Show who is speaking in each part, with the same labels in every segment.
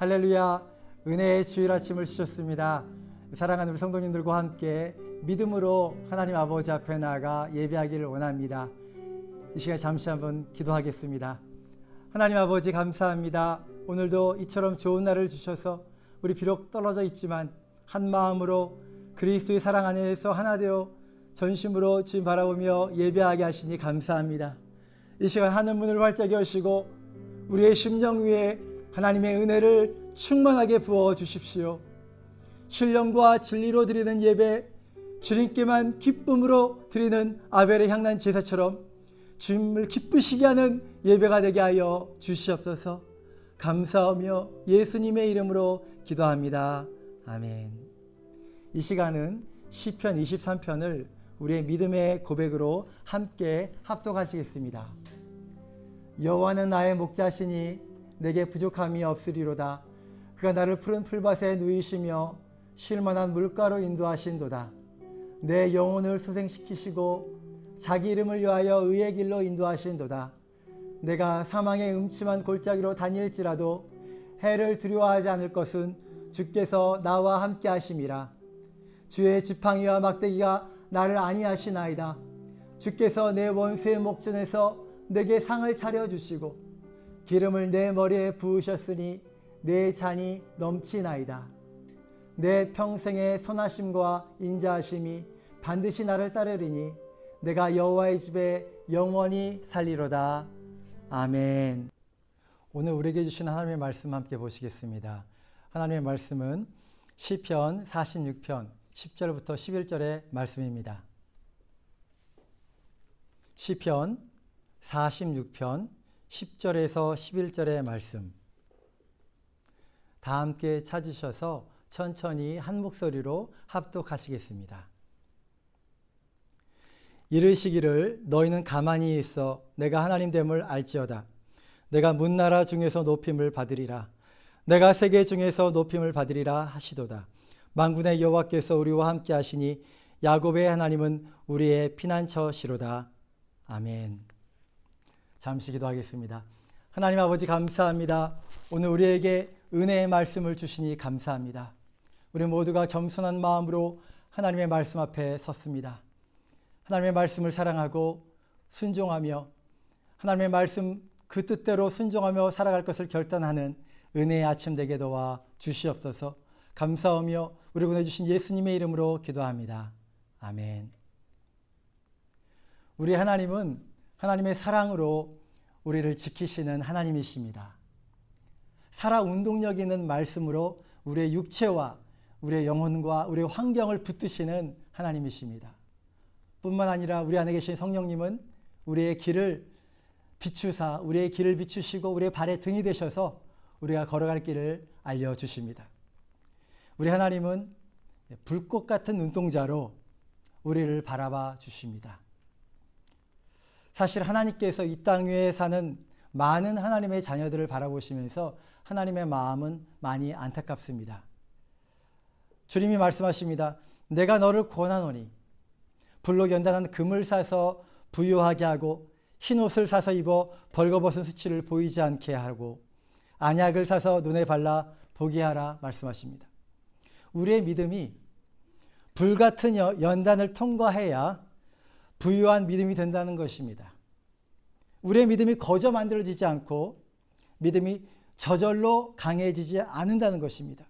Speaker 1: 할렐루야, 은혜의 주일 아침을 주셨습니다. 사랑하는 우리 성도님들과 함께 믿음으로 하나님 아버지 앞에 나아가 예배하기를 원합니다. 이 시간 잠시 한번 기도하겠습니다. 하나님 아버지 감사합니다. 오늘도 이처럼 좋은 날을 주셔서 우리 비록 떨어져 있지만 한 마음으로 그리스도의 사랑 안에서 하나 되어 전심으로 주님 바라보며 예배하게 하시니 감사합니다. 이 시간 하늘 문을 활짝 여시고 우리의 심령 위에 하나님의 은혜를 충만하게 부어 주십시오. 신령과 진리로 드리는 예배, 주님께만 기쁨으로 드리는 아벨의 향난 제사처럼 주님을 기쁘시게 하는 예배가 되게 하여 주시옵소서. 감사하며 예수님의 이름으로 기도합니다. 아멘. 이 시간은 시편 23편을 우리의 믿음의 고백으로 함께 합독하시겠습니다. 여호와는 나의 목자시니 내게 부족함이 없으리로다. 그가 나를 푸른 풀밭에 누이시며 쉴만한 물가로 인도하신도다. 내 영혼을 소생시키시고 자기 이름을 위하여 의의 길로 인도하신도다. 내가 사망의 음침한 골짜기로 다닐지라도 해를 두려워하지 않을 것은 주께서 나와 함께 하심이라. 주의 지팡이와 막대기가 나를 안위하시나이다. 주께서 내 원수의 목전에서 내게 상을 차려주시고 기름을 내 머리에 부으셨으니 내 잔이 넘치나이다. 내 평생의 선하심과 인자하심이 반드시 나를 따르리니 내가 여호와의 집에 영원히 살리로다. 아멘. 오늘 우리에게 주신 하나님의 말씀 함께 보시겠습니다. 하나님의 말씀은 시편 46편 10절부터 11절의 말씀입니다. 시편 46편 10절에서 11절의 말씀, 다 함께 찾으셔서 천천히 한 목소리로 합독하시겠습니다. 이르시기를 너희는 가만히 있어 내가 하나님됨을 알지어다. 내가 문나라 중에서 높임을 받으리라. 내가 세계 중에서 높임을 받으리라 하시도다. 만군의 여호와께서 우리와 함께 하시니 야곱의 하나님은 우리의 피난처시로다. 아멘. 잠시 기도하겠습니다. 하나님 아버지 감사합니다. 오늘 우리에게 은혜의 말씀을 주시니 감사합니다. 우리 모두가 겸손한 마음으로 하나님의 말씀 앞에 섰습니다. 하나님의 말씀을 사랑하고 순종하며 하나님의 말씀 그 뜻대로 순종하며 살아갈 것을 결단하는 은혜의 아침 되게 도와 주시옵소서. 감사하며 우리 보내주신 예수님의 이름으로 기도합니다. 아멘. 우리 하나님은 하나님의 사랑으로 우리를 지키시는 하나님이십니다. 살아 운동력 있는 말씀으로 우리의 육체와 우리의 영혼과 우리의 환경을 붙드시는 하나님이십니다. 뿐만 아니라 우리 안에 계신 성령님은 우리의 길을 비추사 우리의 길을 비추시고 우리의 발의 등이 되셔서 우리가 걸어갈 길을 알려주십니다. 우리 하나님은 불꽃 같은 눈동자로 우리를 바라봐 주십니다. 사실 하나님께서 이 땅 위에 사는 많은 하나님의 자녀들을 바라보시면서 하나님의 마음은 많이 안타깝습니다. 주님이 말씀하십니다. 내가 너를 구원하노니 불로 연단한 금을 사서 부유하게 하고 흰옷을 사서 입어 벌거벗은 수치를 보이지 않게 하고 안약을 사서 눈에 발라 보게 하라 말씀하십니다. 우리의 믿음이 불같은 연단을 통과해야 부유한 믿음이 된다는 것입니다. 우리의 믿음이 거저 만들어지지 않고 믿음이 저절로 강해지지 않는다는 것입니다.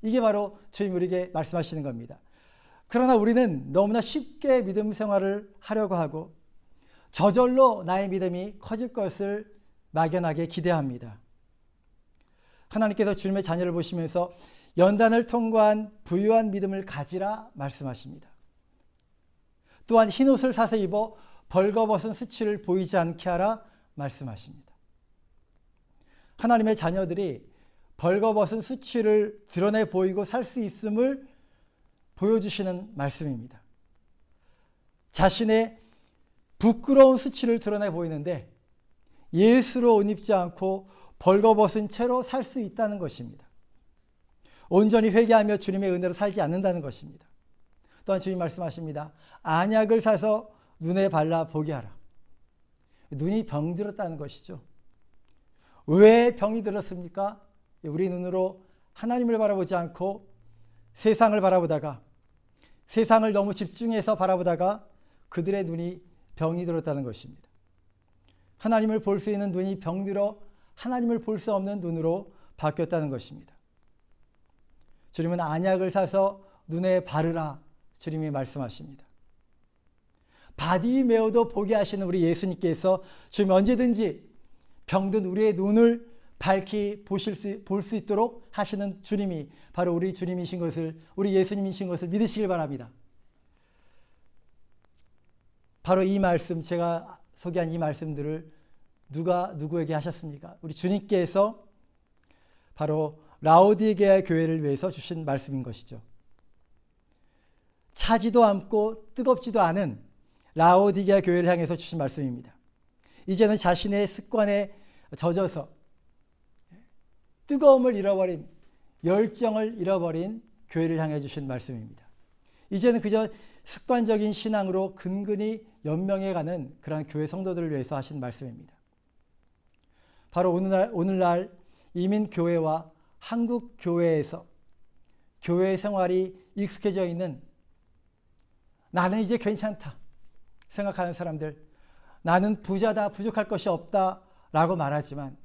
Speaker 1: 이게 바로 주님 우리에게 말씀하시는 겁니다. 그러나 우리는 너무나 쉽게 믿음 생활을 하려고 하고 저절로 나의 믿음이 커질 것을 막연하게 기대합니다. 하나님께서 주님의 자녀를 보시면서 연단을 통과한 부유한 믿음을 가지라 말씀하십니다. 또한 흰옷을 사서 입어 벌거벗은 수치를 보이지 않게 하라 말씀하십니다. 하나님의 자녀들이 벌거벗은 수치를 드러내 보이고 살 수 있음을 보여주시는 말씀입니다. 자신의 부끄러운 수치를 드러내 보이는데 예수로 옷 입지 않고 벌거벗은 채로 살 수 있다는 것입니다. 온전히 회개하며 주님의 은혜로 살지 않는다는 것입니다. 또한 주님 말씀하십니다. 안약을 사서 눈에 발라 보게 하라. 눈이 병들었다는 것이죠. 왜 병이 들었습니까? 우리 눈으로 하나님을 바라보지 않고 세상을 바라보다가, 세상을 너무 집중해서 바라보다가 그들의 눈이 병이 들었다는 것입니다. 하나님을 볼 수 있는 눈이 병들어 하나님을 볼 수 없는 눈으로 바뀌었다는 것입니다. 주님은 안약을 사서 눈에 바르라 주님이 말씀하십니다. 바디메어도 보게 하시는 우리 예수님께서 주님 언제든지 병든 우리의 눈을 밝히 볼 수 있도록 하시는 주님이 바로 우리 주님이신 것을, 우리 예수님이신 것을 믿으시길 바랍니다. 바로 이 말씀, 제가 소개한 이 말씀들을 누가 누구에게 하셨습니까? 우리 주님께서 바로 라오디게아 교회를 위해서 주신 말씀인 것이죠. 차지도 않고 뜨겁지도 않은 라오디게아 교회를 향해서 주신 말씀입니다. 이제는 자신의 습관에 젖어서 뜨거움을 잃어버린, 열정을 잃어버린 교회를 향해 주신 말씀입니다. 이제는 그저 습관적인 신앙으로 근근히 연명해가는 그러한 교회 성도들을 위해서 하신 말씀입니다. 바로 오늘날 이민교회와 한국교회에서 교회 생활이 익숙해져 있는, 나는 이제 괜찮다 생각하는 사람들, 나는 부자다, 부족할 것이 없다 라고 말하지만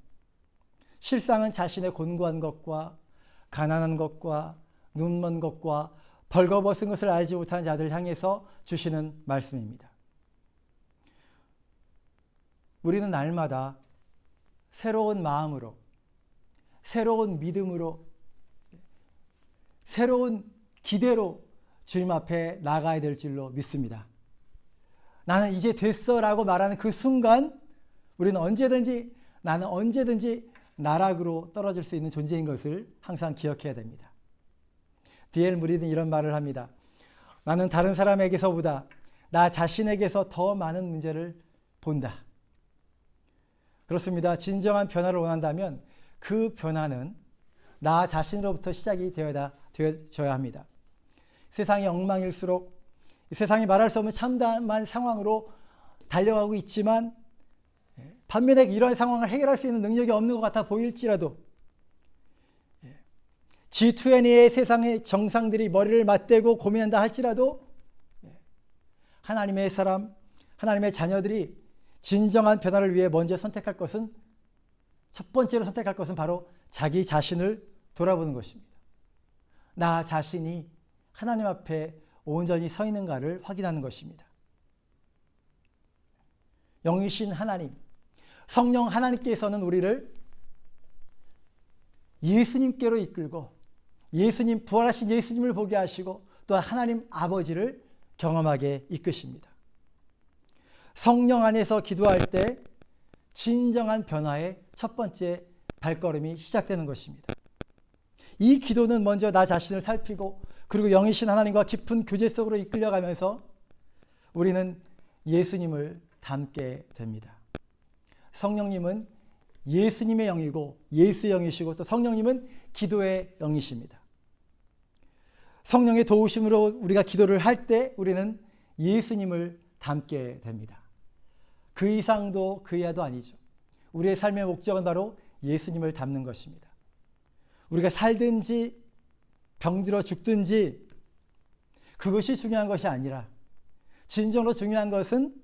Speaker 1: 실상은 자신의 곤고한 것과 가난한 것과 눈먼 것과 벌거벗은 것을 알지 못한 자들을 향해서 주시는 말씀입니다. 우리는 날마다 새로운 마음으로, 새로운 믿음으로, 새로운 기대로 주님 앞에 나가야 될 줄로 믿습니다. 나는 이제 됐어 라고 말하는 그 순간 우리는 언제든지, 나는 언제든지 나락으로 떨어질 수 있는 존재인 것을 항상 기억해야 됩니다. D.L. 무리는 이런 말을 합니다. 나는 다른 사람에게서보다 나 자신에게서 더 많은 문제를 본다. 그렇습니다. 진정한 변화를 원한다면 그 변화는 나 자신으로부터 시작이 되어져야 합니다. 세상이 엉망일수록, 세상이 말할 수 없는 참담한 상황으로 달려가고 있지만 반면에 이러한 상황을 해결할 수 있는 능력이 없는 것 같아 보일지라도, G20의 세상의 정상들이 머리를 맞대고 고민한다 할지라도 하나님의 사람, 하나님의 자녀들이 진정한 변화를 위해 먼저 선택할 것은, 첫 번째로 선택할 것은 바로 자기 자신을 돌아보는 것입니다. 나 자신이 하나님 앞에 온전히 서 있는가를 확인하는 것입니다. 영이신 하나님, 성령 하나님께서는 우리를 예수님께로 이끌고 예수님, 부활하신 예수님을 보게 하시고 또한 하나님 아버지를 경험하게 이끄십니다. 성령 안에서 기도할 때 진정한 변화의 첫 번째 발걸음이 시작되는 것입니다. 이 기도는 먼저 나 자신을 살피고 그리고 영이신 하나님과 깊은 교제 속으로 이끌려가면서 우리는 예수님을 닮게 됩니다. 성령님은 예수님의 영이고 예수의 영이시고 또 성령님은 기도의 영이십니다. 성령의 도우심으로 우리가 기도를 할 때 우리는 예수님을 닮게 됩니다. 그 이상도 그 이하도 아니죠. 우리의 삶의 목적은 바로 예수님을 닮는 것입니다. 우리가 살든지 병들어 죽든지 그것이 중요한 것이 아니라 진정으로 중요한 것은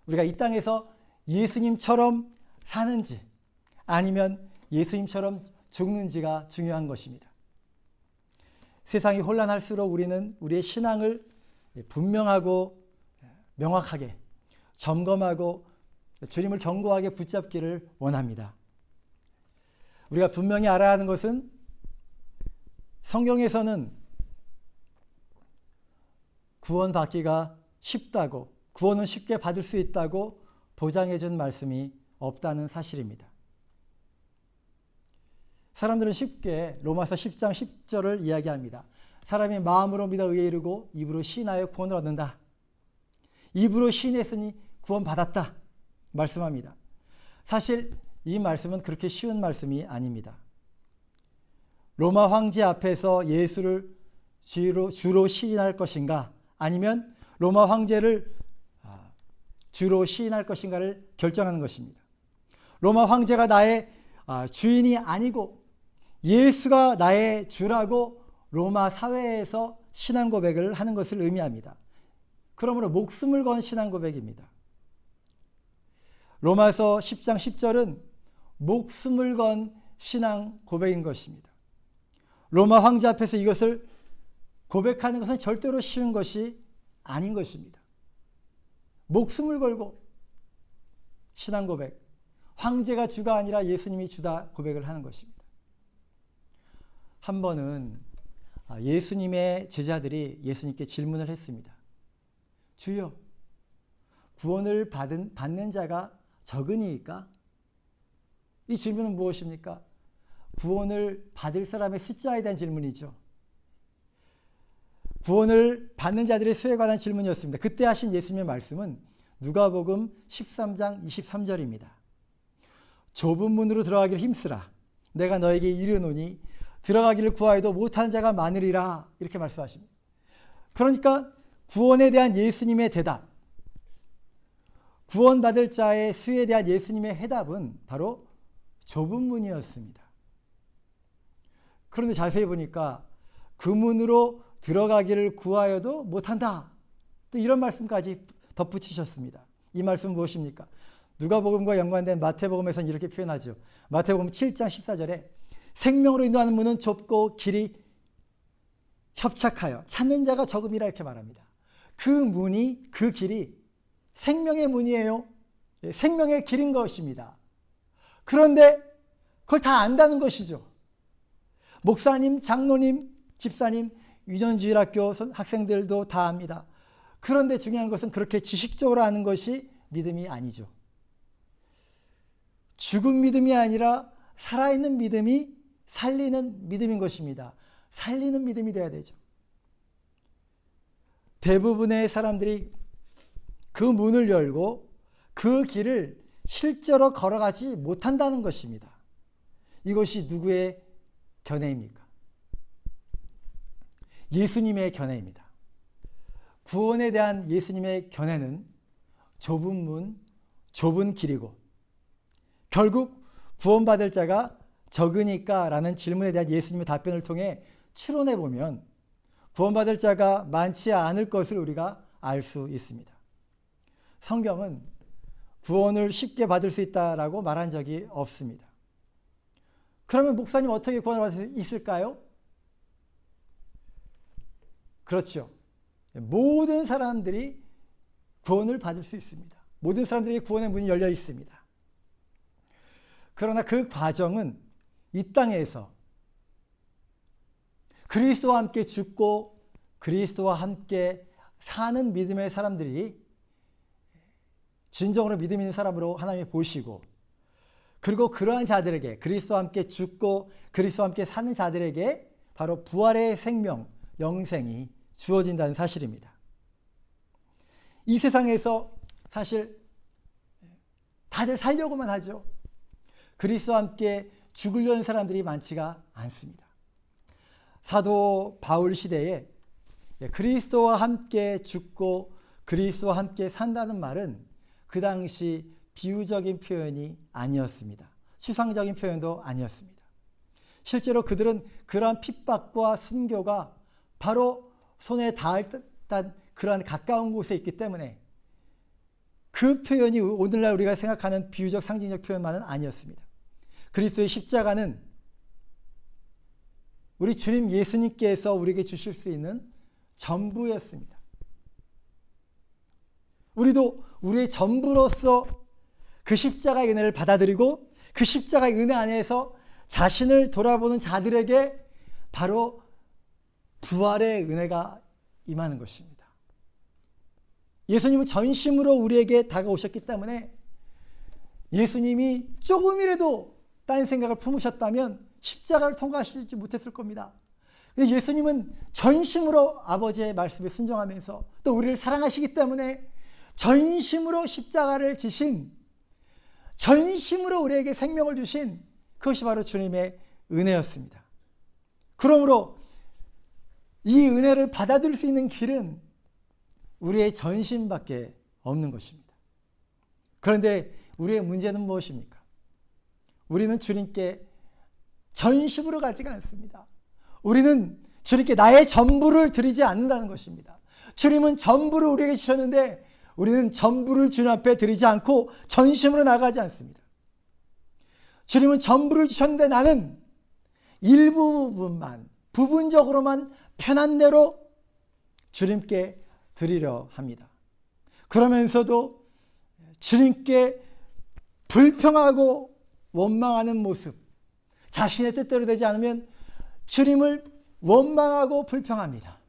Speaker 1: 우리가 이 땅에서 예수님처럼 사는지 아니면 예수님처럼 죽는지가 중요한 것입니다. 세상이 혼란할수록 우리는 우리의 신앙을 분명하고 명확하게 점검하고 주님을 견고하게 붙잡기를 원합니다. 우리가 분명히 알아야 하는 것은 성경에서는 구원받기가 쉽다고, 구원은 쉽게 받을 수 있다고 보장해 준 말씀이 없다는 사실입니다. 사람들은 쉽게 로마서 10장 10절을 이야기합니다. 사람이 마음으로 믿어 의에 이르고 입으로 시인하여 구원을 얻는다. 입으로 시인했으니 구원받았다 말씀합니다. 사실 이 말씀은 그렇게 쉬운 말씀이 아닙니다. 로마 황제 앞에서 예수를 주로 시인할 것인가 아니면 로마 황제를 주로 시인할 것인가를 결정하는 것입니다. 로마 황제가 나의 주인이 아니고 예수가 나의 주라고 로마 사회에서 신앙 고백을 하는 것을 의미합니다. 그러므로 목숨을 건 신앙 고백입니다. 로마서 10장 10절은 목숨을 건 신앙 고백인 것입니다. 로마 황제 앞에서 이것을 고백하는 것은 절대로 쉬운 것이 아닌 것입니다. 목숨을 걸고 신앙 고백, 황제가 주가 아니라 예수님이 주다 고백을 하는 것입니다. 한 번은 예수님의 제자들이 예수님께 질문을 했습니다. 주여, 구원을 받는 자가 적으니까? 이 질문은 무엇입니까? 구원을 받을 사람의 숫자에 대한 질문이죠. 구원을 받는 자들의 수에 관한 질문이었습니다. 그때 하신 예수님의 말씀은 누가복음 13장 23절입니다. 좁은 문으로 들어가기를 힘쓰라. 내가 너에게 이르노니 들어가기를 구하여도 못하는 자가 많으리라. 이렇게 말씀하십니다. 그러니까 구원에 대한 예수님의 대답, 구원받을 자의 수에 대한 예수님의 해답은 바로 좁은 문이었습니다. 그런데 자세히 보니까 그 문으로 들어가기를 구하여도 못한다. 또 이런 말씀까지 덧붙이셨습니다. 이 말씀은 무엇입니까? 누가복음과 연관된 마태복음에서는 이렇게 표현하죠. 마태복음 7장 14절에 생명으로 인도하는 문은 좁고 길이 협착하여 찾는 자가 적음이라 이렇게 말합니다. 그 문이, 그 길이 생명의 문이에요. 생명의 길인 것입니다. 그런데 그걸 다 안다는 것이죠. 목사님, 장로님, 집사님, 유년주일학교 학생들도 다 압니다. 그런데 중요한 것은 그렇게 지식적으로 아는 것이 믿음이 아니죠. 죽은 믿음이 아니라 살아있는 믿음이 살리는 믿음인 것입니다. 살리는 믿음이 되어야 되죠. 대부분의 사람들이 그 문을 열고 그 길을 실제로 걸어가지 못한다는 것입니다. 이것이 누구의 견해입니까? 예수님의 견해입니다. 구원에 대한 예수님의 견해는 좁은 문, 좁은 길이고 결국 구원받을 자가 적으니까 라는 질문에 대한 예수님의 답변을 통해 추론해 보면 구원받을 자가 많지 않을 것을 우리가 알 수 있습니다. 성경은 구원을 쉽게 받을 수 있다라고 말한 적이 없습니다. 그러면 목사님 어떻게 구원을 받을 수 있을까요? 그렇죠. 모든 사람들이 구원을 받을 수 있습니다. 모든 사람들이 구원의 문이 열려 있습니다. 그러나 그 과정은 이 땅에서 그리스도와 함께 죽고 그리스도와 함께 사는 믿음의 사람들이 진정으로 믿음 있는 사람으로 하나님이 보시고 그리고 그러한 자들에게 그리스도와 함께 죽고 그리스도와 함께 사는 자들에게 바로 부활의 생명, 영생이 주어진다는 사실입니다. 이 세상에서 사실 다들 살려고만 하죠. 그리스도와 함께 죽으려는 사람들이 많지가 않습니다. 사도 바울 시대에 그리스도와 함께 죽고 그리스도와 함께 산다는 말은 그 당시 비유적인 표현이 아니었습니다. 추상적인 표현도 아니었습니다. 실제로 그들은 그러한 핍박과 순교가 바로 손에 닿을 듯한 그러한 가까운 곳에 있기 때문에 그 표현이 오늘날 우리가 생각하는 비유적 상징적 표현만은 아니었습니다. 그리스도의 십자가는 우리 주님 예수님께서 우리에게 주실 수 있는 전부였습니다. 우리도 우리의 전부로서 그 십자가의 은혜를 받아들이고 그 십자가의 은혜 안에서 자신을 돌아보는 자들에게 바로 부활의 은혜가 임하는 것입니다. 예수님은 전심으로 우리에게 다가오셨기 때문에 예수님이 조금이라도 딴 생각을 품으셨다면 십자가를 통과하시지 못했을 겁니다. 근데 예수님은 전심으로 아버지의 말씀에 순종하면서 또 우리를 사랑하시기 때문에 전심으로 십자가를 지신, 전심으로 우리에게 생명을 주신 그것이 바로 주님의 은혜였습니다. 그러므로 이 은혜를 받아들일 수 있는 길은 우리의 전심밖에 없는 것입니다. 그런데 우리의 문제는 무엇입니까? 우리는 주님께 전심으로 가지가 않습니다. 우리는 주님께 나의 전부를 드리지 않는다는 것입니다. 주님은 전부를 우리에게 주셨는데 우리는 전부를 주님 앞에 드리지 않고 전심으로 나가지 않습니다. 주님은 전부를 주셨는데 나는 일부분만, 부분적으로만 편한 대로 주님께 드리려 합니다. 그러면서도 주님께 불평하고 원망하는 모습, 자신의 뜻대로 되지 않으면 주님을 원망하고 불평합니다.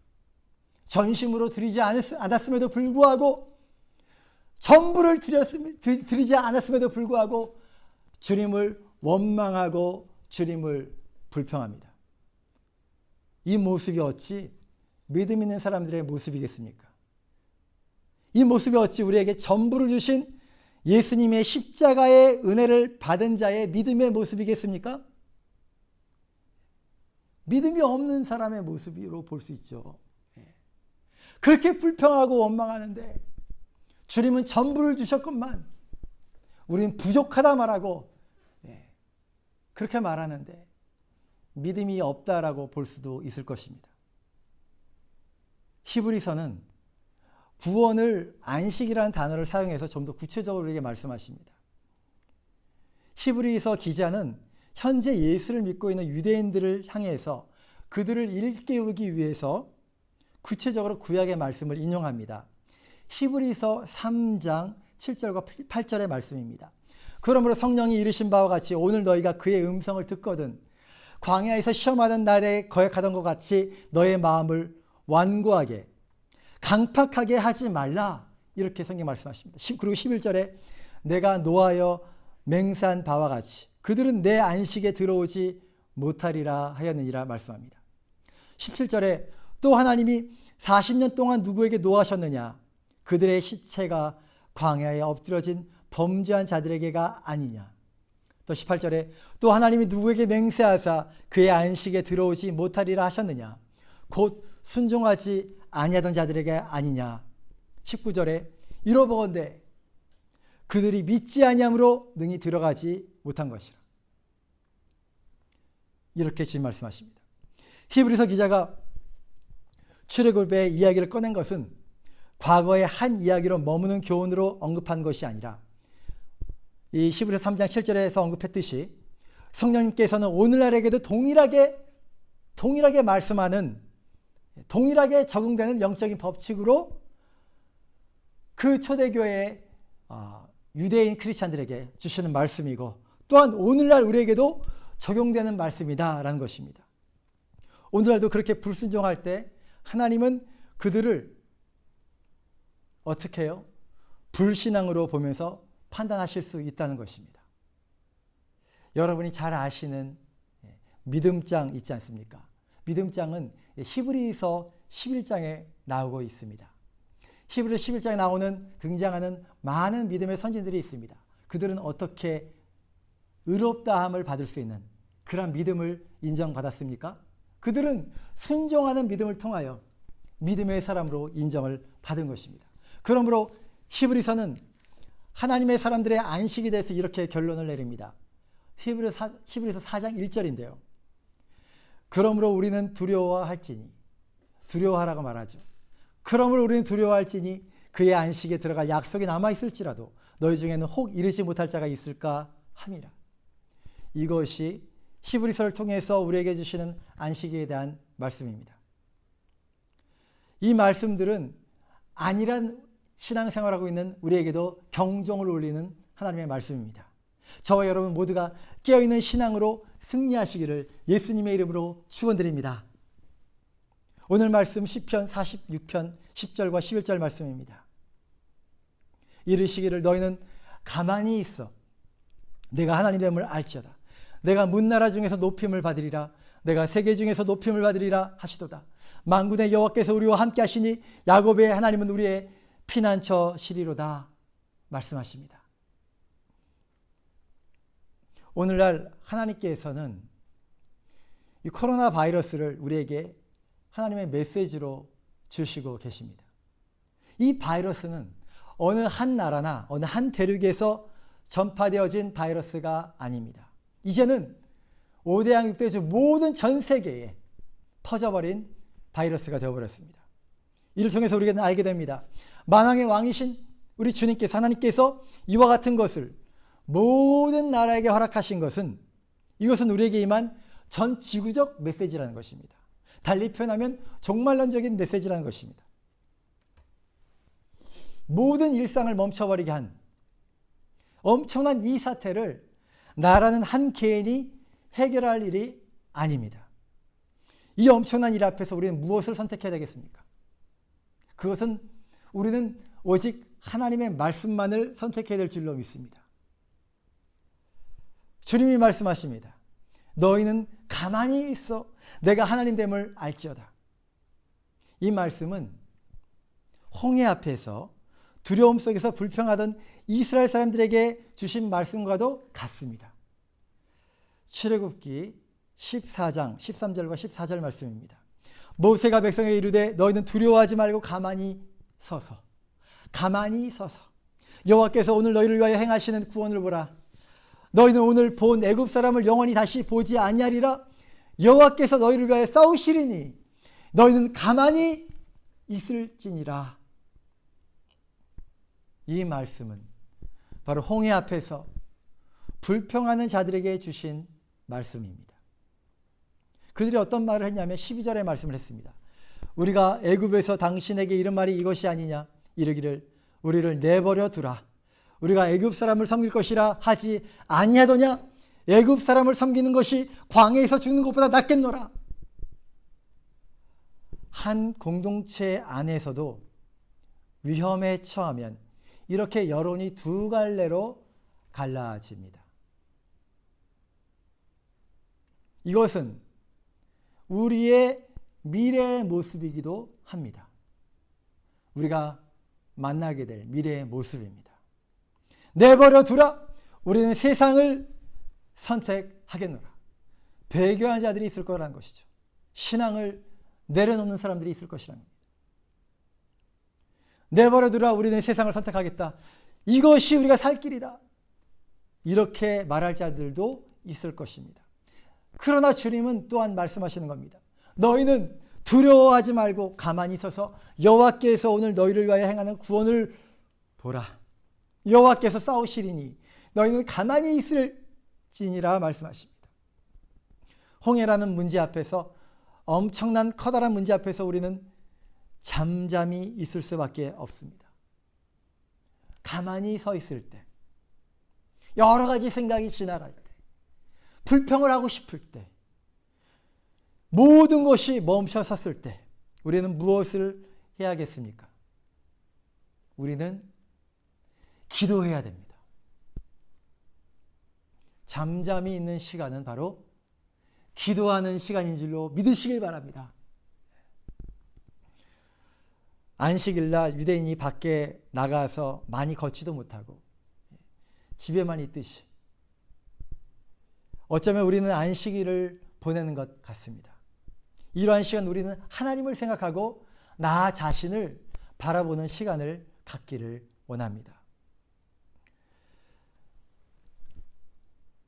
Speaker 1: 전심으로 드리지 않았음에도 불구하고, 전부를 드리지 않았음에도 불구하고 주님을 원망하고 주님을 불평합니다. 이 모습이 어찌 믿음 있는 사람들의 모습이겠습니까? 이 모습이 어찌 우리에게 전부를 주신 예수님의 십자가의 은혜를 받은 자의 믿음의 모습이겠습니까? 믿음이 없는 사람의 모습으로 볼 수 있죠. 그렇게 불평하고 원망하는데 주님은 전부를 주셨건만 우리는 부족하다 말하고 그렇게 말하는데 믿음이 없다라고 볼 수도 있을 것입니다. 히브리서는 구원을 안식이라는 단어를 사용해서 좀 더 구체적으로 우리에게 말씀하십니다. 히브리서 기자는 현재 예수를 믿고 있는 유대인들을 향해서 그들을 일깨우기 위해서 구체적으로 구약의 말씀을 인용합니다. 히브리서 3장 7절과 8절의 말씀입니다. 그러므로 성령이 이르신 바와 같이 오늘 너희가 그의 음성을 듣거든 광야에서 시험하던 날에 거역하던 것 같이 너의 마음을 완고하게 강팍하게 하지 말라, 이렇게 성경 말씀하십니다. 그리고 11절에 내가 노하여 맹세한 바와 같이 그들은 내 안식에 들어오지 못하리라 하였느니라 말씀합니다. 17절에 또 하나님이 40년 동안 누구에게 노하셨느냐, 그들의 시체가 광야에 엎드려진 범죄한 자들에게가 아니냐. 또 18절에 또 하나님이 누구에게 맹세하사 그의 안식에 들어오지 못하리라 하셨느냐, 곧 순종하지 아니하던 자들에게 아니냐. 19절에 이러보건대 그들이 믿지 아니함으로 능히 들어가지 못한 것이라. 이렇게 주님 말씀하십니다. 히브리서 기자가 출애굽의 이야기를 꺼낸 것은 과거의 한 이야기로 머무는 교훈으로 언급한 것이 아니라 이 히브리서 3장 7절에서 언급했듯이 성령님께서는 오늘날에게도 동일하게 말씀하는, 동일하게 적용되는 영적인 법칙으로 그 초대교회의 유대인 크리스찬들에게 주시는 말씀이고 또한 오늘날 우리에게도 적용되는 말씀이다라는 것입니다. 오늘날도 그렇게 불순종할 때 하나님은 그들을 어떻게 해요? 불신앙으로 보면서 판단하실 수 있다는 것입니다. 여러분이 잘 아시는 믿음장 있지 않습니까? 믿음장은 히브리서 11장에 나오고 있습니다. 히브리서 11장에 등장하는 많은 믿음의 선진들이 있습니다. 그들은 어떻게 의롭다함을 받을 수 있는 그런 믿음을 인정받았습니까? 그들은 순종하는 믿음을 통하여 믿음의 사람으로 인정을 받은 것입니다. 그러므로 히브리서는 하나님의 사람들의 안식에 대해서 이렇게 결론을 내립니다. 히브리서 4장 1절인데요. 그러므로 우리는 두려워하라고 말하죠. 그러므로 우리는 두려워할지니 그의 안식에 들어갈 약속이 남아있을지라도 너희 중에는 혹 이르지 못할 자가 있을까 함이라. 이것이 히브리서를 통해서 우리에게 주시는 안식에 대한 말씀입니다. 이 말씀들은 안일한 신앙생활하고 있는 우리에게도 경종을 울리는 하나님의 말씀입니다. 저와 여러분 모두가 깨어있는 신앙으로 승리하시기를 예수님의 이름으로 축원드립니다. 오늘 말씀 시편 46편 10절과 11절 말씀입니다. 이르시기를 너희는 가만히 있어 내가 하나님됨을 알지어다. 내가 문나라 중에서 높임을 받으리라. 내가 세계 중에서 높임을 받으리라 하시도다. 만군의 여호와께서 우리와 함께 하시니 야곱의 하나님은 우리의 피난처시리로다 말씀하십니다. 오늘날 하나님께서는 이 코로나 바이러스를 우리에게 하나님의 메시지로 주시고 계십니다. 이 바이러스는 어느 한 나라나 어느 한 대륙에서 전파되어진 바이러스가 아닙니다. 이제는 5대양 6대주 모든 전 세계에 퍼져버린 바이러스가 되어버렸습니다. 이를 통해서 우리가 알게 됩니다. 만왕의 왕이신 우리 주님께서, 하나님께서 이와 같은 것을 모든 나라에게 허락하신 것은, 이것은 우리에게 임한 전 지구적 메시지라는 것입니다. 달리 표현하면 종말론적인 메시지라는 것입니다. 모든 일상을 멈춰버리게 한 엄청난 이 사태를 나라는 한 개인이 해결할 일이 아닙니다. 이 엄청난 일 앞에서 우리는 무엇을 선택해야 되겠습니까? 그것은 우리는 오직 하나님의 말씀만을 선택해야 될 줄로 믿습니다. 주님이 말씀하십니다. 너희는 가만히 있어 내가 하나님됨을 알지어다. 이 말씀은 홍해 앞에서 두려움 속에서 불평하던 이스라엘 사람들에게 주신 말씀과도 같습니다. 출애굽기 14장 13절과 14절 말씀입니다. 모세가 백성에게 이르되 너희는 두려워하지 말고 가만히 서서 여호와께서 오늘 너희를 위하여 행하시는 구원을 보라. 너희는 오늘 본 애굽 사람을 영원히 다시 보지 아니하리라. 여호와께서 너희를 위하여 싸우시리니 너희는 가만히 있을지니라. 이 말씀은 바로 홍해 앞에서 불평하는 자들에게 주신 말씀입니다. 그들이 어떤 말을 했냐면 12절의 말씀을 했습니다. 우리가 애굽에서 당신에게 이른 말이 이것이 아니냐. 이르기를 우리를 내버려 두라. 우리가 애굽 사람을 섬길 것이라 하지 아니하더냐. 애굽 사람을 섬기는 것이 광야에서 죽는 것보다 낫겠노라. 한 공동체 안에서도 위험에 처하면 이렇게 여론이 두 갈래로 갈라집니다. 이것은 우리의 미래의 모습이기도 합니다. 우리가 만나게 될 미래의 모습입니다. 내버려 두라. 우리는 세상을 선택하겠노라. 배교한 자들이 있을 거라는 것이죠. 신앙을 내려놓는 사람들이 있을 것이라는 겁니다. 내버려 두라. 우리는 세상을 선택하겠다. 이것이 우리가 살 길이다. 이렇게 말할 자들도 있을 것입니다. 그러나 주님은 또한 말씀하시는 겁니다. 너희는 두려워하지 말고 가만히 서서 여호와께서 오늘 너희를 위하여 행하는 구원을 보라. 여호와께서 싸우시리니 너희는 가만히 있을지니라 말씀하십니다. 홍해라는 문제 앞에서, 엄청난 커다란 문제 앞에서 우리는 잠잠히 있을 수밖에 없습니다. 가만히 서 있을 때, 여러 가지 생각이 지나갈 때, 불평을 하고 싶을 때, 모든 것이 멈춰 섰을 때 우리는 무엇을 해야겠습니까? 우리는 기도해야 됩니다. 잠잠히 있는 시간은 바로 기도하는 시간인 줄로 믿으시길 바랍니다. 안식일 날 유대인이 밖에 나가서 많이 걷지도 못하고 집에만 있듯이 어쩌면 우리는 안식일을 보내는 것 같습니다. 이러한 시간 우리는 하나님을 생각하고 나 자신을 바라보는 시간을 갖기를 원합니다.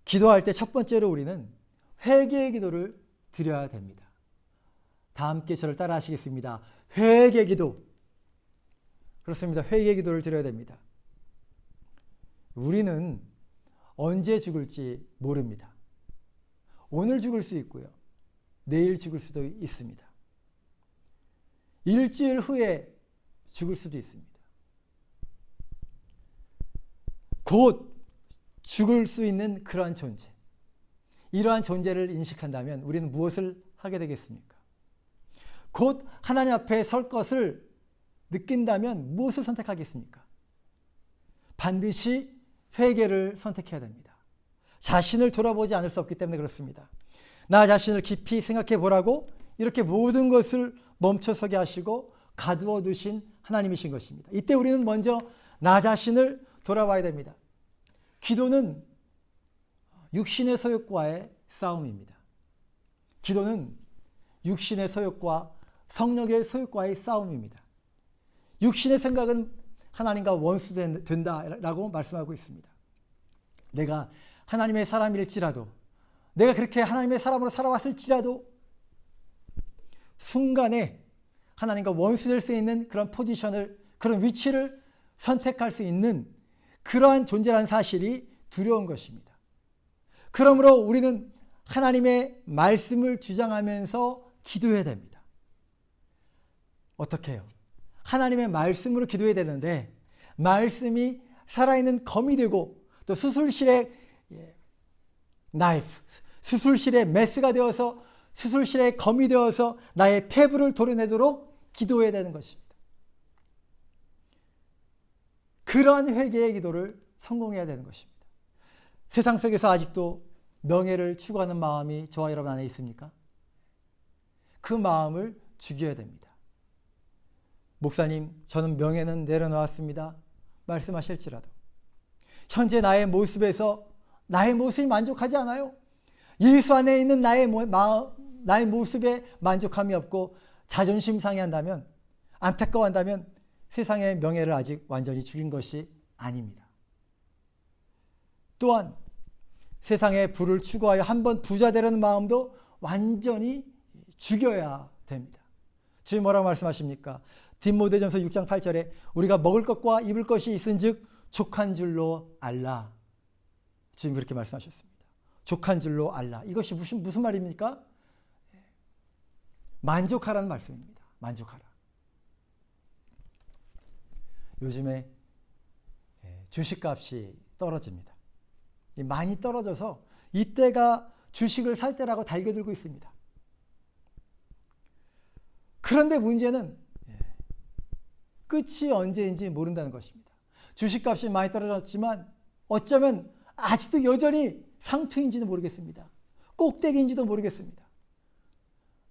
Speaker 1: 기도할 때 첫 번째로 우리는 회개의 기도를 드려야 됩니다. 다 함께 저를 따라 하시겠습니다. 회개 기도. 그렇습니다. 회개 기도를 드려야 됩니다. 우리는 언제 죽을지 모릅니다. 오늘 죽을 수 있고요. 내일 죽을 수도 있습니다. 일주일 후에 죽을 수도 있습니다. 곧 죽을 수 있는 그러한 존재. 이러한 존재를 인식한다면 우리는 무엇을 하게 되겠습니까? 곧 하나님 앞에 설 것을 느낀다면 무엇을 선택하겠습니까? 반드시 회개를 선택해야 됩니다. 자신을 돌아보지 않을 수 없기 때문에 그렇습니다. 나 자신을 깊이 생각해 보라고 이렇게 모든 것을 멈춰서게 하시고 가두어 두신 하나님이신 것입니다. 이때 우리는 먼저 나 자신을 돌아봐야 됩니다. 기도는 육신의 소욕과의 싸움입니다. 기도는 육신의 소욕과 성령의 소욕과의 싸움입니다. 육신의 생각은 하나님과 원수된다라고 말씀하고 있습니다. 내가 하나님의 사람일지라도 내가 그렇게 하나님의 사람으로 살아왔을지라도 순간에 하나님과 원수될 수 있는 그런 포지션을, 그런 위치를 선택할 수 있는 그러한 존재라는 사실이 두려운 것입니다. 그러므로 우리는 하나님의 말씀을 주장하면서 기도해야 됩니다. 어떻게 해요? 하나님의 말씀으로 기도해야 되는데 말씀이 살아있는 검이 되고 또 수술실의 나이프, 수술실의 메스가 되어서 수술실의 검이 되어서 나의 폐부를 도려내도록 기도해야 되는 것입니다. 그러한 회개의 기도를 성공해야 되는 것입니다. 세상 속에서 아직도 명예를 추구하는 마음이 저와 여러분 안에 있습니까? 그 마음을 죽여야 됩니다. 목사님, 저는 명예는 내려놓았습니다. 말씀하실지라도 현재 나의 모습에서 나의 모습이 만족하지 않아요. 예수 안에 있는 나의 모습에 만족함이 없고 자존심 상해한다면, 안타까워한다면 세상의 명예를 아직 완전히 죽인 것이 아닙니다. 또한 세상의 부를 추구하여 한번 부자 되려는 마음도 완전히 죽여야 됩니다. 주님 뭐라고 말씀하십니까? 디모데전서 6장 8절에 우리가 먹을 것과 입을 것이 있은즉 족한 줄로 알라. 주님 그렇게 말씀하셨습니다. 족한 줄로 알라. 이것이 무슨 말입니까? 만족하라는 말씀입니다. 만족하라. 요즘에 주식값이 떨어집니다. 많이 떨어져서 이때가 주식을 살 때라고 달겨들고 있습니다. 그런데 문제는 끝이 언제인지 모른다는 것입니다. 주식값이 많이 떨어졌지만 어쩌면 아직도 여전히 상투인지도 모르겠습니다. 꼭대기인지도 모르겠습니다.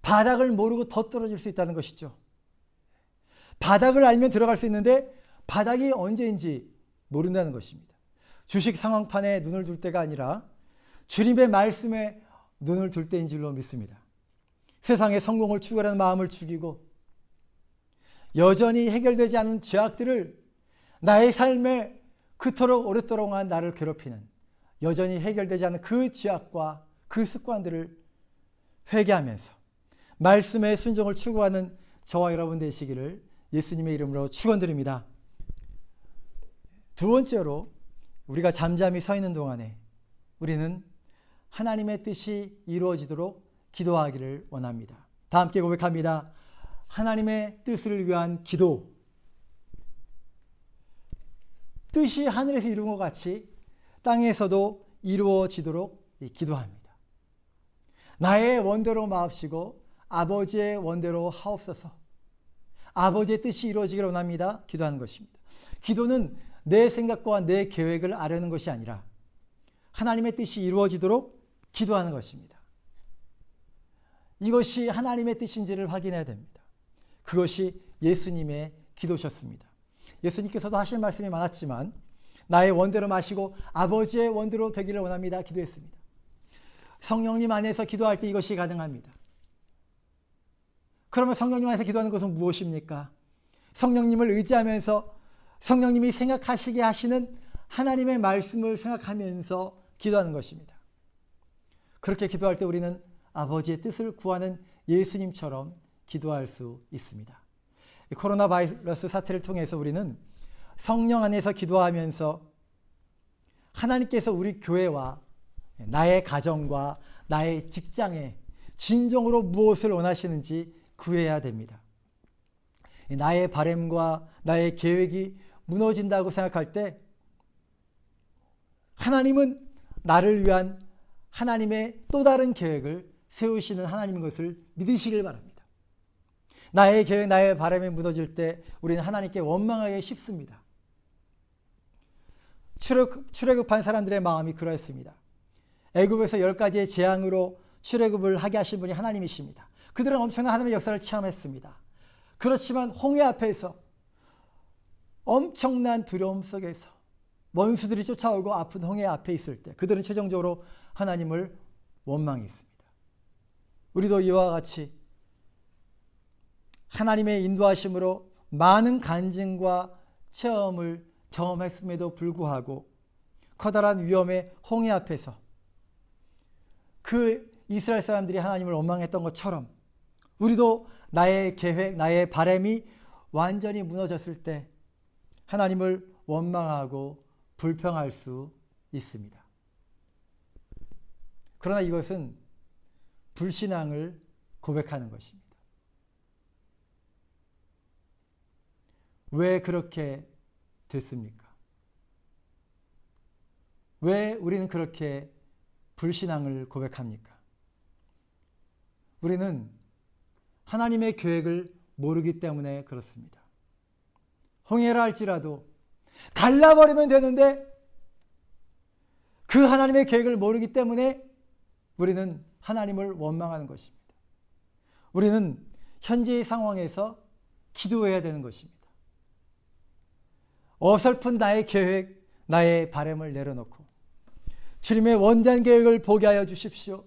Speaker 1: 바닥을 모르고 더 떨어질 수 있다는 것이죠. 바닥을 알면 들어갈 수 있는데 바닥이 언제인지 모른다는 것입니다. 주식 상황판에 눈을 둘 때가 아니라 주님의 말씀에 눈을 둘 때인 줄로 믿습니다. 세상의 성공을 추구하는 마음을 죽이고 여전히 해결되지 않은 죄악들을 나의 삶에 그토록 오랫동안 나를 괴롭히는 여전히 해결되지 않은 그 죄악과 그 습관들을 회개하면서 말씀의 순종을 추구하는 저와 여러분 되시기를 예수님의 이름으로 축원드립니다. 두 번째로 우리가 잠잠히 서 있는 동안에 우리는 하나님의 뜻이 이루어지도록 기도하기를 원합니다. 다 함께 고백합니다. 하나님의 뜻을 위한 기도. 뜻이 하늘에서 이루어진 것 같이 땅에서도 이루어지도록 기도합니다. 나의 원대로 마옵시고 아버지의 원대로 하옵소서. 아버지의 뜻이 이루어지기를 원합니다. 기도하는 것입니다. 기도는 내 생각과 내 계획을 아뢰는 것이 아니라 하나님의 뜻이 이루어지도록 기도하는 것입니다. 이것이 하나님의 뜻인지를 확인해야 됩니다. 그것이 예수님의 기도셨습니다. 예수님께서도 하실 말씀이 많았지만 나의 원대로 마시고 아버지의 원대로 되기를 원합니다. 기도했습니다. 성령님 안에서 기도할 때 이것이 가능합니다. 그러면 성령님 안에서 기도하는 것은 무엇입니까? 성령님을 의지하면서 성령님이 생각하시게 하시는 하나님의 말씀을 생각하면서 기도하는 것입니다. 그렇게 기도할 때 우리는 아버지의 뜻을 구하는 예수님처럼 기도할 수 있습니다. 코로나 바이러스 사태를 통해서 우리는 성령 안에서 기도하면서 하나님께서 우리 교회와 나의 가정과 나의 직장에 진정으로 무엇을 원하시는지 구해야 됩니다. 나의 바람과 나의 계획이 무너진다고 생각할 때 하나님은 나를 위한 하나님의 또 다른 계획을 세우시는 하나님인 것을 믿으시길 바랍니다. 나의 계획, 나의 바람이 무너질 때 우리는 하나님께 원망하기 쉽습니다. 출애굽한 사람들의 마음이 그러했습니다. 애굽에서 10가지의 재앙으로 출애굽을 하게 하신 분이 하나님이십니다. 그들은 엄청난 하나님의 역사를 체험했습니다. 그렇지만 홍해 앞에서 엄청난 두려움 속에서 원수들이 쫓아오고 아픈 홍해 앞에 있을 때 그들은 최종적으로 하나님을 원망했습니다. 우리도 이와 같이 하나님의 인도하심으로 많은 간증과 체험을 경험했음에도 불구하고 커다란 위험의 홍해 앞에서 그 이스라엘 사람들이 하나님을 원망했던 것처럼 우리도 나의 계획, 나의 바람이 완전히 무너졌을 때 하나님을 원망하고 불평할 수 있습니다. 그러나 이것은 불신앙을 고백하는 것입니다. 왜 그렇게 됐습니까? 왜 우리는 그렇게 불신앙을 고백합니까? 우리는 하나님의 계획을 모르기 때문에 그렇습니다. 홍해라 할지라도 갈라버리면 되는데 그 하나님의 계획을 모르기 때문에 우리는 하나님을 원망하는 것입니다. 우리는 현재의 상황에서 기도해야 되는 것입니다. 어설픈 나의 계획, 나의 바람을 내려놓고 주님의 원대한 계획을 보게 하여 주십시오.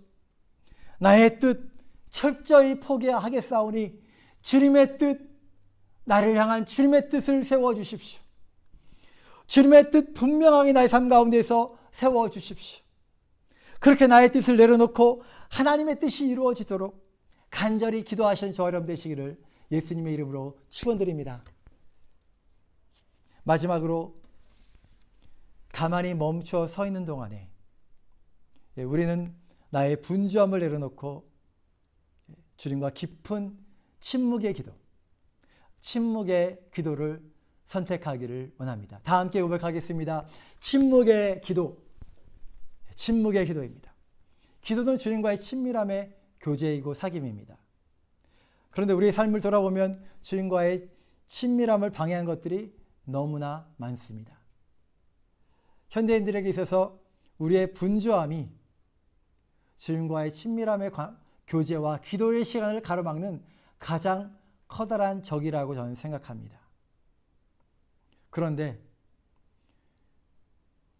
Speaker 1: 나의 뜻 철저히 포기하겠사오니 주님의 뜻, 나를 향한 주님의 뜻을 세워주십시오. 주님의 뜻 분명하게 나의 삶 가운데서 세워주십시오. 그렇게 나의 뜻을 내려놓고 하나님의 뜻이 이루어지도록 간절히 기도하시는 저와 여러분 되시기를 예수님의 이름으로 축원드립니다. 마지막으로 가만히 멈춰 서 있는 동안에 우리는 나의 분주함을 내려놓고 주님과 깊은 침묵의 기도, 침묵의 기도를 선택하기를 원합니다. 다 함께 고백하겠습니다. 침묵의 기도, 침묵의 기도입니다. 기도는 주님과의 친밀함의 교제이고 사귐입니다. 그런데 우리의 삶을 돌아보면 주님과의 친밀함을 방해한 것들이 너무나 많습니다. 현대인들에게 있어서 우리의 분주함이 주님과의 친밀함의 교제와 기도의 시간을 가로막는 가장 커다란 적이라고 저는 생각합니다. 그런데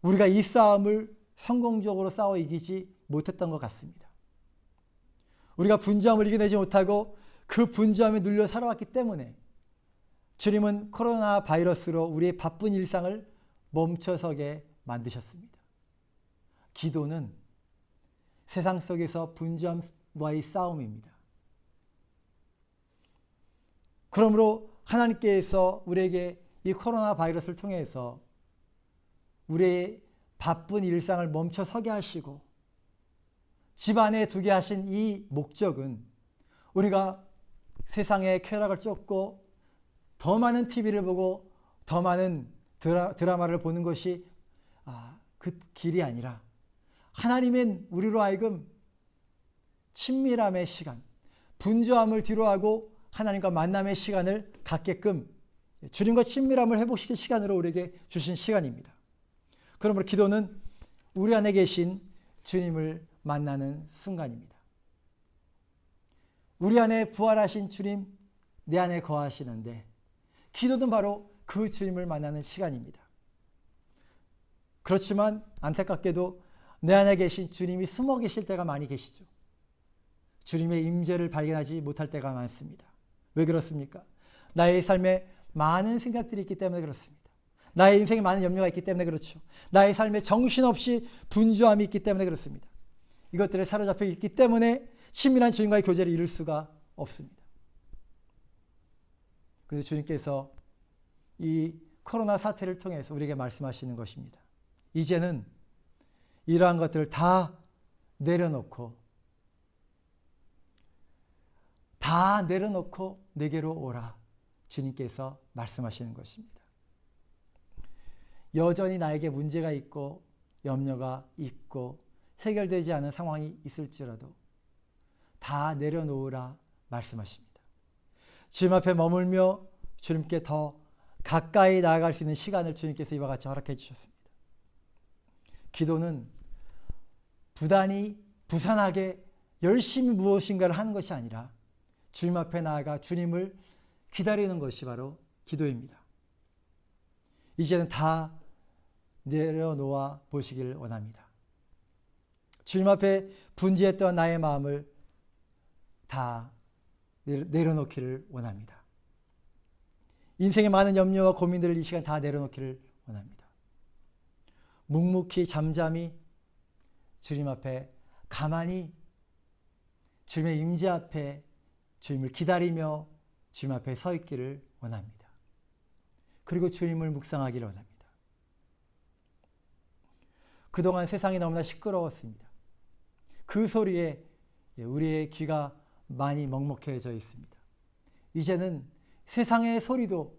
Speaker 1: 우리가 이 싸움을 성공적으로 싸워 이기지 못했던 것 같습니다. 우리가 분주함을 이겨내지 못하고 그 분주함에 눌려 살아왔기 때문에 주님은 코로나 바이러스로 우리의 바쁜 일상을 멈춰서게 만드셨습니다. 기도는 세상 속에서 분주함과의 싸움입니다. 그러므로 하나님께서 우리에게 이 코로나 바이러스를 통해서 우리의 바쁜 일상을 멈춰 서게 하시고 집 안에 두게 하신 이 목적은 우리가 세상의 쾌락을 쫓고 더 많은 TV를 보고 더 많은 드라마를 보는 것이 그 길이 아니라 하나님은 우리로 하여금 친밀함의 시간, 분주함을 뒤로하고 하나님과 만남의 시간을 갖게끔 주님과 친밀함을 회복시킬 시간으로 우리에게 주신 시간입니다. 그러므로 기도는 우리 안에 계신 주님을 만나는 순간입니다. 우리 안에 부활하신 주님, 내 안에 거하시는데 기도는 바로 그 주님을 만나는 시간입니다. 그렇지만 안타깝게도 내 안에 계신 주님이 숨어 계실 때가 많이 계시죠. 주님의 임재를 발견하지 못할 때가 많습니다. 왜 그렇습니까? 나의 삶에 많은 생각들이 있기 때문에 그렇습니다. 나의 인생에 많은 염려가 있기 때문에 그렇죠. 나의 삶에 정신없이 분주함이 있기 때문에 그렇습니다. 이것들에 사로잡혀 있기 때문에 친밀한 주님과의 교제를 이룰 수가 없습니다. 그래서 주님께서 이 코로나 사태를 통해서 우리에게 말씀하시는 것입니다. 이제는 이러한 것들을 다 내려놓고 내게로 오라. 주님께서 말씀하시는 것입니다. 여전히 나에게 문제가 있고 염려가 있고 해결되지 않은 상황이 있을지라도 다 내려놓으라 말씀하십니다. 주님 앞에 머물며 주님께 더 가까이 나아갈 수 있는 시간을 주님께서 이와 같이 허락해 주셨습니다. 기도는 부산하게 열심히 무엇인가를 하는 것이 아니라 주님 앞에 나아가 주님을 기다리는 것이 바로 기도입니다. 이제는 다 내려놓아 보시길 원합니다. 주님 앞에 분주했던 나의 마음을 다 내려놓기를 원합니다. 인생의 많은 염려와 고민들을 이 시간 다 내려놓기를 원합니다. 묵묵히 잠잠히 주님 앞에 가만히 주님의 임재 앞에 주님을 기다리며 주님 앞에 서 있기를 원합니다. 그리고 주님을 묵상하기를 원합니다. 그동안 세상이 너무나 시끄러웠습니다. 그 소리에 우리의 귀가 많이 먹먹해져 있습니다. 이제는 세상의 소리도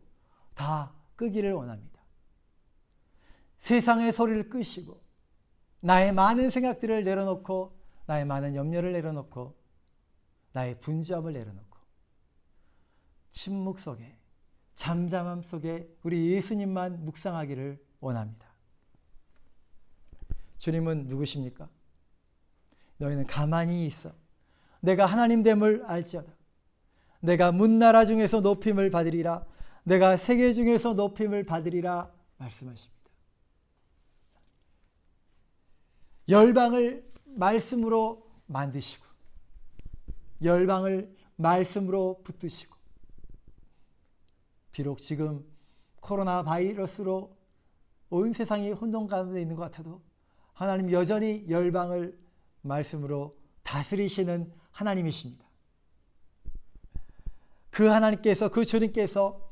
Speaker 1: 다 끄기를 원합니다. 세상의 소리를 끄시고 나의 많은 생각들을 내려놓고 나의 많은 염려를 내려놓고 나의 분주함을 내려놓고 침묵 속에 잠잠함 속에 우리 예수님만 묵상하기를 원합니다. 주님은 누구십니까? 너희는 가만히 있어 내가 하나님 됨을 알지어다. 내가 문나라 중에서 높임을 받으리라. 내가 세계 중에서 높임을 받으리라 말씀하십니다. 열방을 말씀으로 만드시고 열방을 말씀으로 붙드시고 비록 지금 코로나 바이러스로 온 세상이 혼돈 가운데 있는 것 같아도 하나님 여전히 열방을 말씀으로 다스리시는 하나님이십니다. 그 하나님께서 그 주님께서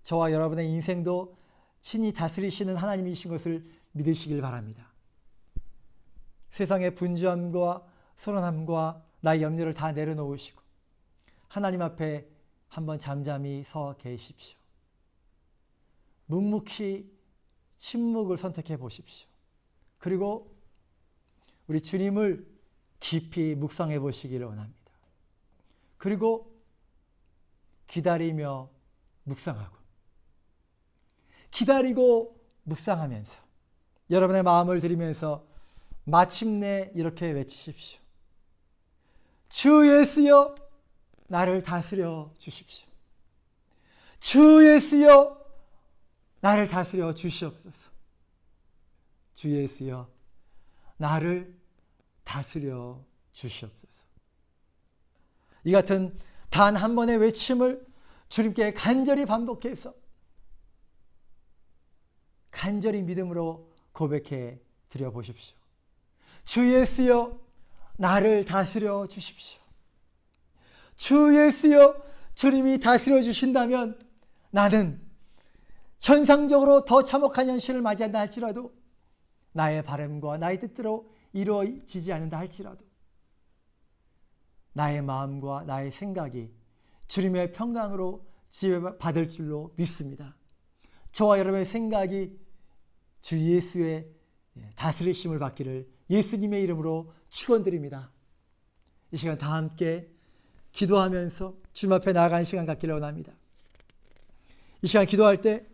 Speaker 1: 저와 여러분의 인생도 친히 다스리시는 하나님이신 것을 믿으시길 바랍니다. 세상의 분주함과 소란함과 나의 염려를 다 내려놓으시고 하나님 앞에 한번 잠잠히 서 계십시오. 묵묵히 침묵을 선택해 보십시오. 그리고 우리 주님을 깊이 묵상해 보시기를 원합니다. 그리고 기다리며 묵상하고 기다리고 묵상하면서 여러분의 마음을 들이면서 마침내 이렇게 외치십시오. 주 예수여 나를 다스려 주십시오. 주 예수여 나를 다스려 주시옵소서. 주 예수여 나를 다스려 주시옵소서. 이 같은 단 한 번의 외침을 주님께 간절히 반복해서 간절히 믿음으로 고백해 드려 보십시오. 주 예수여 나를 다스려 주십시오. 주 예수여 주님이 다스려 주신다면 나는 현상적으로 더 참혹한 현실을 맞이한다 할지라도 나의 바람과 나의 뜻대로 이루어지지 않는다 할지라도 나의 마음과 나의 생각이 주님의 평강으로 지배받을 줄로 믿습니다. 저와 여러분의 생각이 주 예수의 다스리심을 받기를 예수님의 이름으로 축원드립니다. 이 시간 다 함께 기도하면서 주님 앞에 나아가는 시간 갖기를 원합니다. 이 시간 기도할 때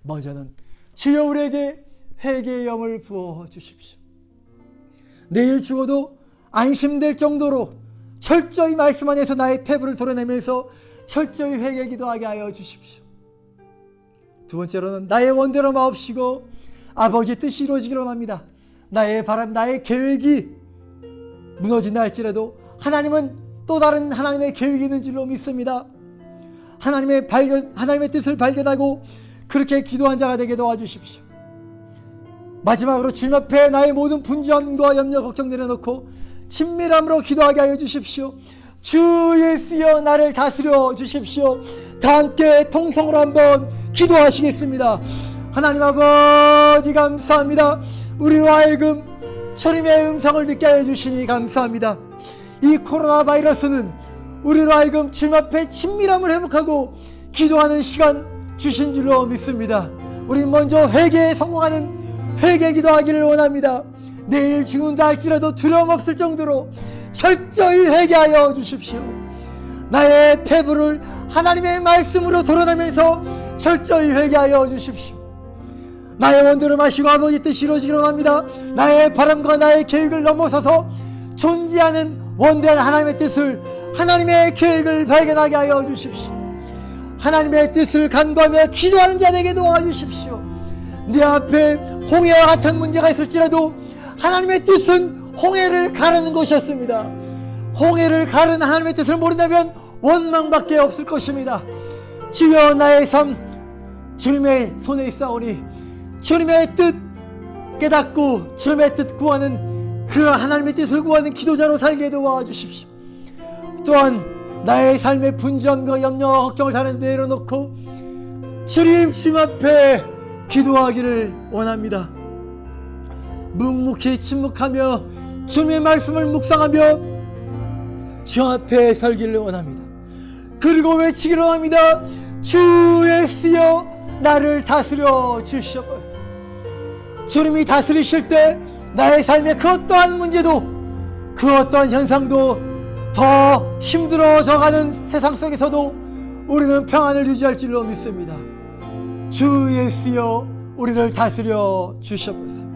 Speaker 1: 먼저는 주여 우리에게 회개의 영을 부어 주십시오. 내일 죽어도 안심될 정도로 철저히 말씀 안에서 나의 패부를 도려내면서 철저히 회개 기도하게 하여 주십시오. 두 번째로는 나의 원대로 마옵시고 아버지의 뜻이 이루어지기를 원합니다. 나의 바람, 나의 계획이 무너진다 할지라도 하나님은 또 다른 하나님의 계획이 있는 줄로 믿습니다. 하나님의 뜻을 발견하고 그렇게 기도한 자가 되게 도와주십시오. 마지막으로 주님 앞에 나의 모든 분주함과 염려, 걱정 내려놓고 친밀함으로 기도하게 하여 주십시오. 주 예수여 나를 다스려 주십시오. 다 함께 통성으로 한번 기도하시겠습니다. 하나님 아버지 감사합니다. 우리로 하여금 주님의 음성을 듣게 하여 주시니 감사합니다. 이 코로나 바이러스는 우리로 하여금 주님 앞에 친밀함을 회복하고 기도하는 시간 주신 줄로 믿습니다. 우리 먼저 회개에 성공하는 회개 기도하기를 원합니다. 내일 죽는다 할지라도 두려움 없을 정도로 철저히 회개하여 주십시오. 나의 패부를 하나님의 말씀으로 도려내면서 철저히 회개하여 주십시오. 나의 원대로 마시고 아버지 뜻이 이루어지기를 원합니다. 나의 바람과 나의 계획을 넘어서서 존재하는 원대한 하나님의 뜻을, 하나님의 계획을 발견하게 하여 주십시오. 하나님의 뜻을 간구하며 기도하는 자에게 도와주십시오. 내 앞에 홍해와 같은 문제가 있을지라도 하나님의 뜻은 홍해를 가르는 것이었습니다. 홍해를 가르는 하나님의 뜻을 모른다면 원망밖에 없을 것입니다. 주여 나의 삶 주님의 손에 있사오니 주님의 뜻 깨닫고 주님의 뜻 구하는 그런 하나님의 뜻을 구하는 기도자로 살게 도와주십시오. 또한 나의 삶의 분주함과 염려와 걱정을 다 내려놓고 주님 앞에 기도하기를 원합니다. 묵묵히 침묵하며 주님의 말씀을 묵상하며 주 앞에 설기를 원합니다. 그리고 외치기를 원합니다. 주 예수여 나를 다스려 주시옵소서. 주님이 다스리실 때 나의 삶의 그 어떠한 문제도 그 어떠한 현상도 더 힘들어져가는 세상 속에서도 우리는 평안을 유지할 줄로 믿습니다. 주 예수여 우리를 다스려 주시옵소서.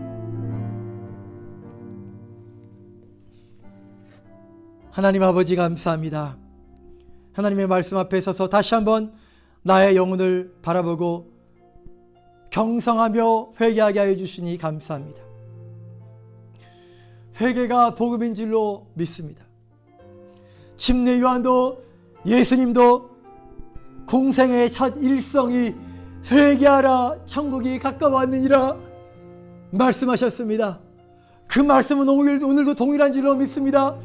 Speaker 1: 하나님 아버지 감사합니다. 하나님의 말씀 앞에 서서 다시 한번 나의 영혼을 바라보고 경성하며 회개하게 하여 주시니 감사합니다. 회개가 복음인 줄로 믿습니다. 침례 요한도 예수님도 공생의 첫 일성이 회개하라 천국이 가까웠느니라 말씀하셨습니다. 그 말씀은 오늘도 동일한 줄로 믿습니다.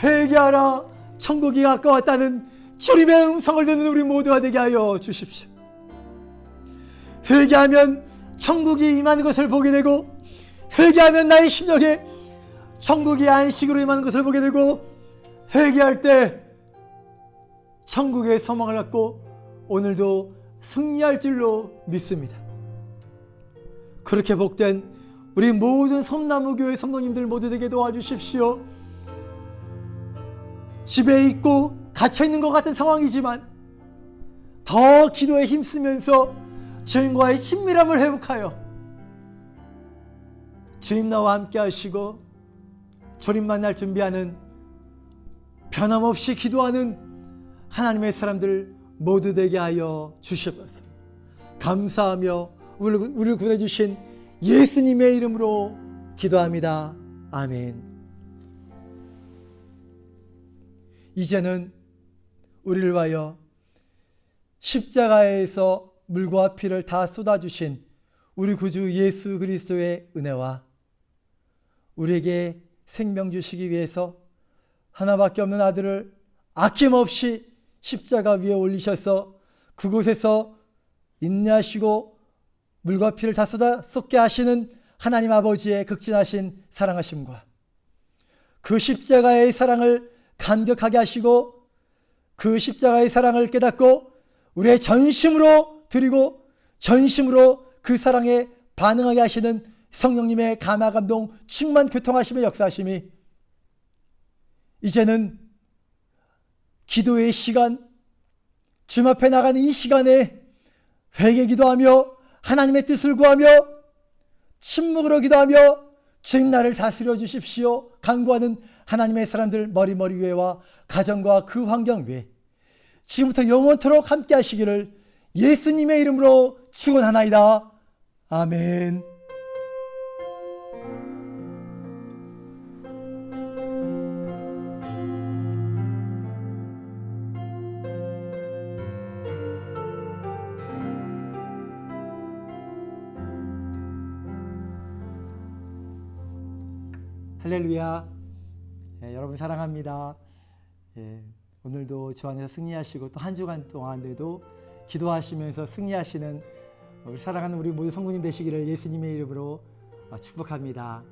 Speaker 1: 회개하라 천국이 가까웠다는 주님의 음성을 듣는 우리 모두가 되게 하여 주십시오. 회개하면 천국이 임하는 것을 보게 되고, 회개하면 나의 심령에 천국이 안식으로 임하는 것을 보게 되고, 회개할 때 천국의 소망을 갖고 오늘도 승리할 줄로 믿습니다. 그렇게 복된 우리 모든 섬나무교회 성도님들 모두 되게 도와주십시오. 집에 있고 갇혀있는 것 같은 상황이지만 더 기도에 힘쓰면서 주님과의 친밀함을 회복하여 주님 나와 함께 하시고 주님 만날 준비하는 변함없이 기도하는 하나님의 사람들 모두 되게 하여 주시옵소서. 감사하며 우리를 구원해주신 예수님의 이름으로 기도합니다. 아멘. 이제는 우리를 위하여 십자가에서 물과 피를 다 쏟아주신 우리 구주 예수 그리스도의 은혜와 우리에게 생명 주시기 위해서 하나밖에 없는 아들을 아낌없이 십자가 위에 올리셔서 그곳에서 인내하시고 물과 피를 다 쏟게 하시는 하나님 아버지의 극진하신 사랑하심과 그 십자가의 사랑을 감격하게 하시고 그 십자가의 사랑을 깨닫고 우리의 전심으로 드리고 전심으로 그 사랑에 반응하게 하시는 성령님의 감화 감동 충만 교통하심의 역사하심이 이제는 기도의 시간, 주님 앞에 나가는 이 시간에 회개 기도하며 하나님의 뜻을 구하며 침묵으로 기도하며 주님 나를 다스려 주십시오 간구하는 하나님의 사람들 머리머리 위에와 가정과 그 환경 위에 지금부터 영원토록 함께 하시기를 예수님의 이름으로 축원하나이다. 아멘. 할렐루야. 여러분 사랑합니다. 오늘도 주 안에서 승리하시고 또 한 주간 동안에도 기도하시면서 승리하시는 우리 사랑하는 우리 모두 성도님 되시기를 예수님의 이름으로 축복합니다.